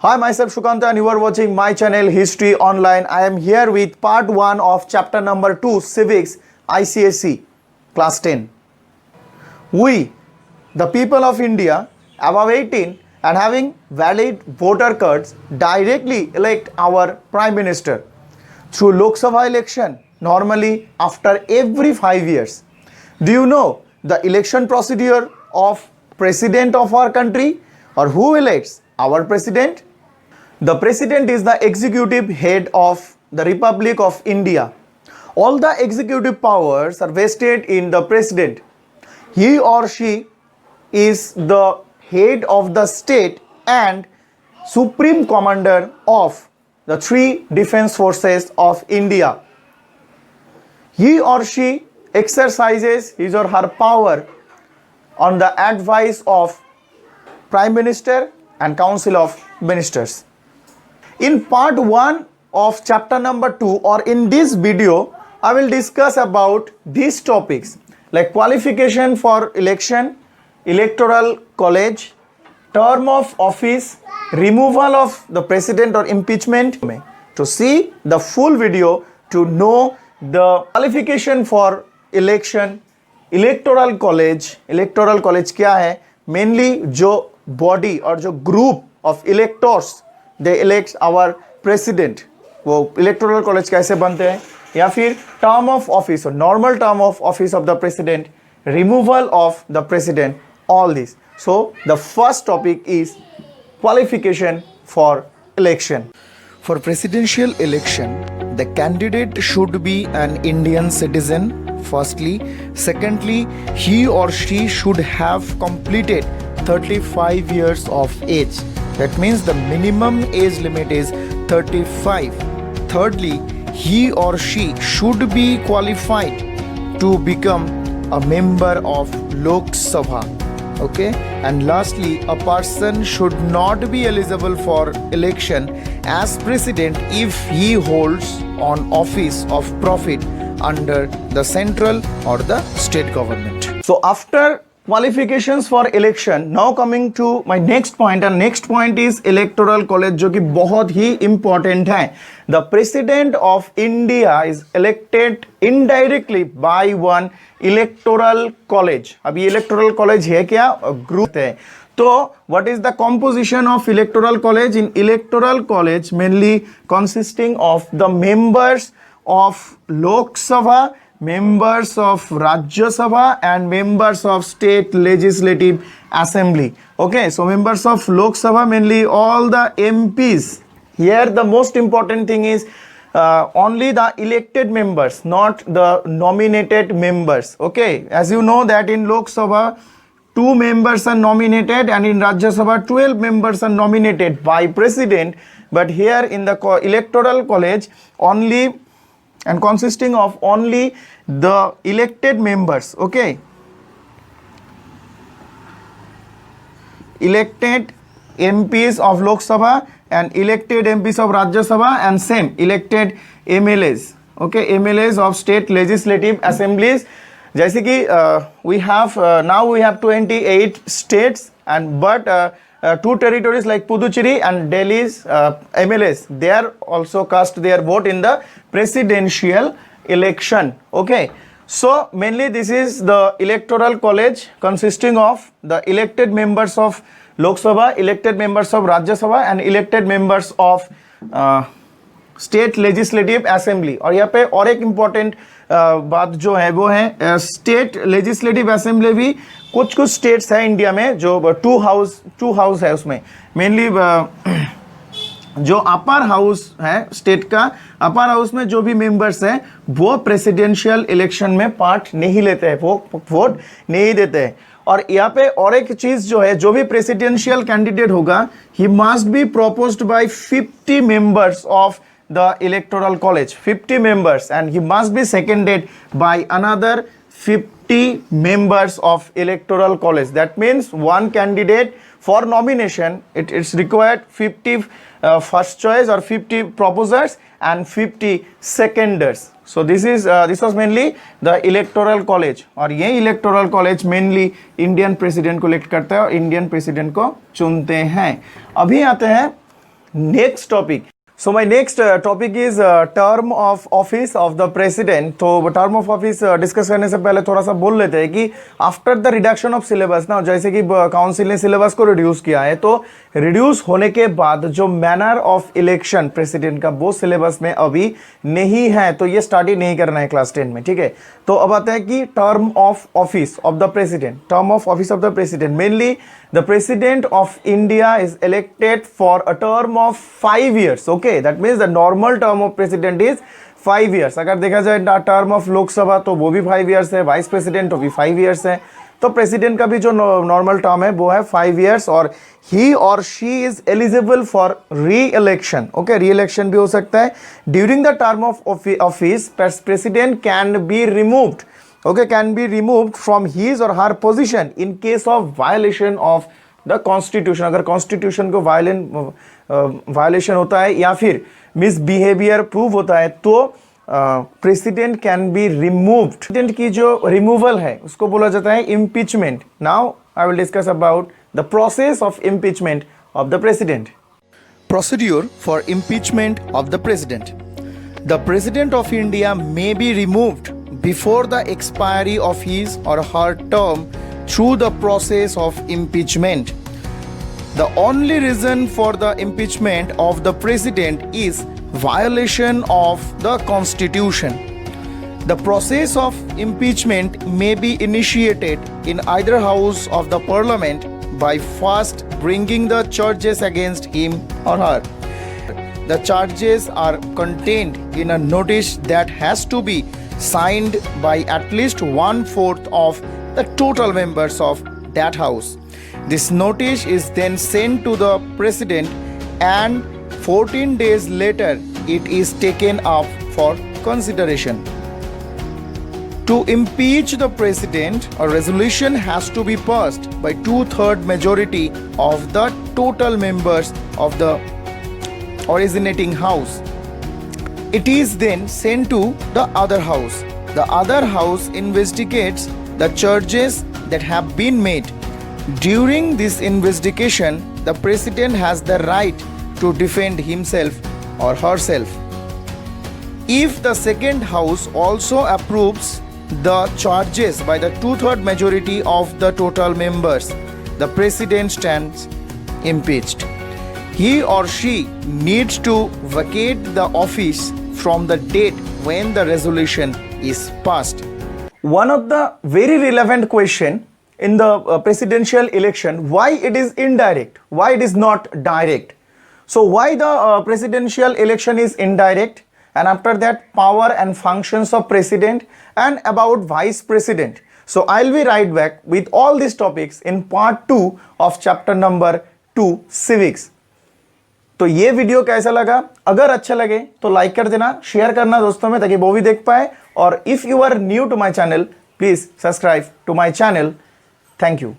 Hi, myself Shukanta and you are watching my channel History Online. I am here with part 1 of chapter number 2 Civics ICSE class 10. We, the people of India above 18 and having valid voter cards directly elect our Prime Minister through Lok Sabha election normally after every 5 years. Do you know the election procedure of President of our country or who elects our President? The President is the executive head of the Republic of India. All the executive powers are vested in the President. He or she is the head of the state and supreme commander of the three defense forces of India. He or she exercises his or her power on the advice of Prime Minister and Council of Ministers. In part 1 of chapter number 2 or in this video, I will discuss about these topics like qualification for election, electoral college, term of office, removal of the president or impeachment. To see the full video, to know the qualification for election, electoral college क्या है? Mainly जो body और जो group of electors they elect our president. वो electoral college कैसे बनते हैं? या फिर term of office or normal term of office of the president, removal of the president, all this. So the first topic is qualification for election. For presidential election, the candidate should be an Indian citizen. Firstly, secondly, he or she should have completed 35 years of age. That means the minimum age limit is 35. Thirdly, he or she should be qualified to become a member of Lok Sabha. Okay, and lastly, a person should not be eligible for election as president if he holds an office of profit under the central or the state government. So after qualifications for election, now coming to my next point, and next point is electoral college, जो कि बहुत ही important है. The president of India is elected indirectly by one electoral college. अभी electoral college है क्या? Group है. तो what is the composition of electoral college? In electoral college mainly consisting of the members of Lok Sabha, members of Rajya Sabha and members of state legislative assembly. Okay, so members of Lok Sabha mainly all the MPs. Here the most important thing is only the elected members, not the nominated members. Okay, as you know that in Lok Sabha 2 members are nominated and in Rajya Sabha 12 members are nominated by president, but here in the electoral college only and consisting of only the elected members. Okay, elected MPs of Lok Sabha and elected MPs of Rajya Sabha and same elected MLAs. Okay, MLAs of state legislative assemblies. जैसे कि we have now we have 28 states and but 2 territories like Puducherry and Delhi's MLAs, they are also cast their vote in the presidential election. Okay, so mainly this is the electoral college consisting of the elected members of Lok Sabha, elected members of Rajya Sabha and elected members of state legislative assembly. और यहाँ पे और एक important बात जो है वो है स्टेट लेजिस्लेटिव असेंबली भी कुछ स्टेट्स है इंडिया में जो टू हाउस है. उसमें मेनली जो अपर हाउस है स्टेट का, अपर हाउस में जो भी मेंबर्स हैं वो प्रेसिडेंशियल इलेक्शन में पार्ट नहीं लेते हैं, वो वोट नहीं देते हैं. और यहाँ पे और एक चीज जो है, जो भी प्रेसिडेंशियल कैंडिडेट होगा he must be proposed by 50 members of the electoral college, 50 members, and he must be seconded by another 50 members of electoral college. That means one candidate for nomination, it's required 50 first choice or 50 proposers and 50 seconders. So this was mainly the electoral college. और ये electoral college mainly Indian president को elect करता है और Indian president को चुनते हैं. अभी आते हैं next topic, so my next topic is term of office of the president. तो टर्म ऑफ ऑफिस डिस्कस करने से पहले थोड़ा सा बोल लेते हैं कि after the reduction of syllabus ना, जैसे कि काउंसिल ने सिलेबस को रिड्यूस किया है, तो रिड्यूस होने के बाद जो मैनर ऑफ इलेक्शन प्रेसिडेंट का वो सिलेबस में अभी नहीं है, तो ये स्टार्ट ही नहीं करना है क्लास 10 में, ठीक है। तो अब आता है कि term of office of the president. Term of office of the president, mainly the president of India is elected for a term of 5 years. Okay, that means the normal term of president is 5 years. अगर देखा जाए term of Lok Sabha तो वो भी 5 years है, vice president तो भी 5 years है, तो प्रेसिडेंट का भी जो नॉर्मल टर्म है वो है 5 years, और ही और शी इज एलिजिबल फॉर री इलेक्शन। ओके, री इलेक्शन भी हो सकता है। During the term of office president can be removed, okay, can be removed from his or her position in case of violation of the constitution। अगर constitution को violation होता है या फिर misbehavior prove होता है तो president can be removed। president की जो removal है उसको बोला जाता है impeachment। Now I will discuss about the process of impeachment of the president। Procedure for impeachment of the president. The president of India may be removed before the expiry of his or her term through the process of impeachment. The only reason for the impeachment of the president is violation of the constitution. The process of impeachment may be initiated in either house of the parliament by first bringing the charges against him or her. The charges are contained in a notice that has to be signed by at least 1/4 of the total members of that house. This notice is then sent to the president and 14 days later it is taken up for consideration. To impeach the president, a resolution has to be passed by 2/3 majority of the total members of the originating house. It is then sent to the other house. The other house investigates the charges that have been made. During this investigation, the president has the right to defend himself or herself. If the second house also approves the charges by the 2/3 majority of the total members, the president stands impeached. He or she needs to vacate the office from the date when the resolution is passed. One of the very relevant question in the presidential election, why it is indirect, why it is not direct. So why the presidential election is indirect, and after that power and functions of president, and about vice president. So I'll be right back with all these topics in part 2 of chapter number 2 civics. तो ये video कैसा लगा? अगर अच्छा लगे तो like कर देना, शेयर करना दोस्तों में ताकि वो भी देख पाए, और if you are new to my channel please subscribe to my channel. Thank you.